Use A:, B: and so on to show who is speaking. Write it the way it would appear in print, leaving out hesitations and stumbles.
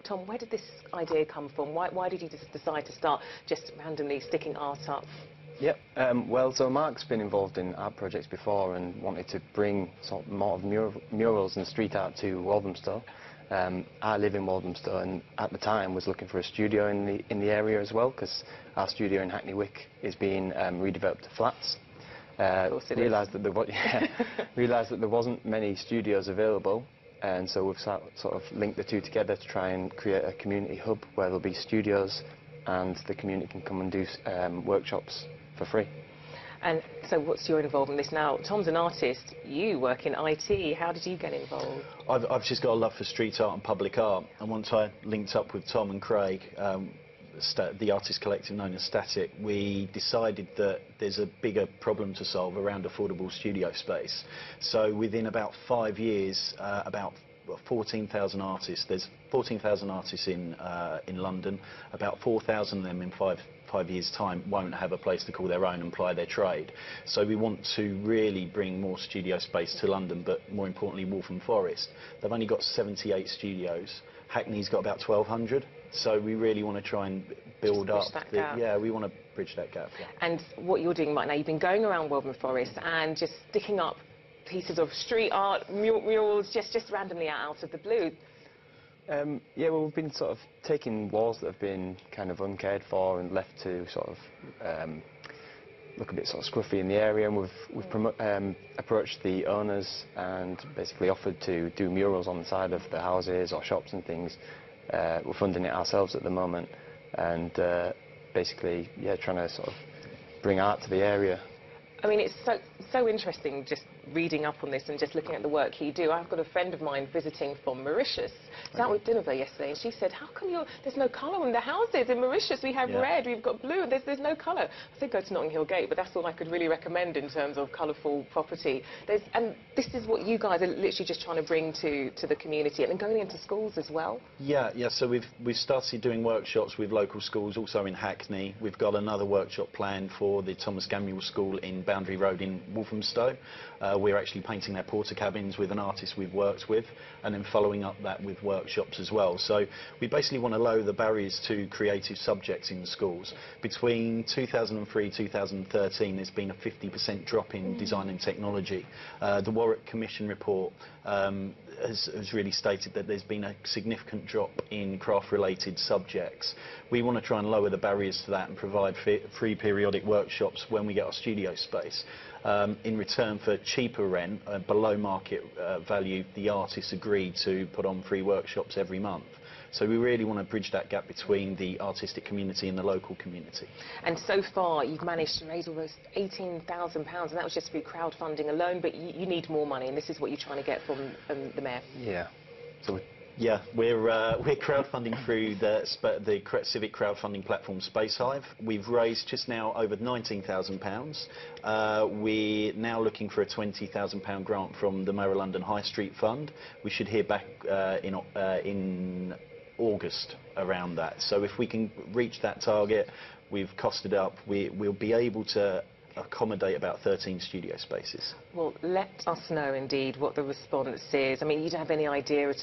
A: Tom, where did this idea come from? Why did you just decide to start just randomly sticking art up?
B: Yep. Well, so Mark's been involved in art projects before and wanted to bring sort of more of murals and street art to Walthamstow. I live in Walthamstow, and at the time was looking for a studio in the area as well, because our studio in Hackney Wick is being redeveloped to flats. Realised that there wasn't many studios available, and so we've sort of linked the two together to try and create a community hub where there'll be studios and the community can come and do workshops for free.
A: And so what's your involvement in this now? Tom's an artist, you work in IT, how did you get involved?
C: I've just got a love for street art and public art, and once I linked up with Tom and Craig, the artist collective known as Static, we decided that there's a bigger problem to solve around affordable studio space. So within about 5 years, about 14,000 artists. There's 14,000 artists in London. About 4,000 of them in five years' time won't have a place to call their own and ply their trade. So we want to really bring more studio space to London, but more importantly, Waltham Forest. They've only got 78 studios. Hackney's got about 1,200. So we really want to try and build up. Yeah, we want to bridge that gap. Yeah.
A: And what you're doing right now, you've been going around Waltham Forest and just sticking up pieces of street art, murals, just randomly out of the blue.
B: Yeah, well, we've been sort of taking walls that have been kind of uncared for and left to sort of look a bit sort of scruffy in the area, and we've approached the owners and basically offered to do murals on the side of the houses or shops and things. We're funding it ourselves at the moment, and basically, yeah, trying to sort of bring art to the area.
A: I mean, it's so interesting just reading up on this and just looking at the work you do. I've got a friend of mine visiting from Mauritius. I was out with dinner there yesterday, and she said, how come there's no colour in the houses in Mauritius? We have red, we've got blue, there's no colour. I said go to Notting Hill Gate, but that's all I could really recommend in terms of colourful property. And this is what you guys are literally just trying to bring to the community, and then going into schools as well.
C: Yeah, so we've started doing workshops with local schools, also in Hackney. We've got another workshop planned for the Thomas Gamuel School in Boundary Road in Walthamstow. We're actually painting their porter cabins with an artist we've worked with, and then following up that with workshops as well. So we basically want to lower the barriers to creative subjects in the schools. Between 2003 2013, there's been a 50% drop in design and technology. The Warwick Commission report has really stated that there's been a significant drop in craft-related subjects. We want to try and lower the barriers to that and provide free periodic workshops when we get our studio space. In return for cheaper rent, below market value, the artists agreed to put on free workshops every month. So we really want to bridge that gap between the artistic community and the local community.
A: And so far, you've managed to raise almost £18,000, and that was just through crowdfunding alone, but you need more money, and this is what you're trying to get from the Mayor.
B: Yeah. So
C: yeah, we're crowdfunding through the civic crowdfunding platform Space Hive. We've raised just now over £19,000. We're now looking for a £20,000 grant from the Mayor of London High Street Fund. We should hear back in August around that. So if we can reach that target, we've costed up, we'll be able to accommodate about 13 studio spaces.
A: Well, let us know indeed what the response is. I mean, you don't have any idea at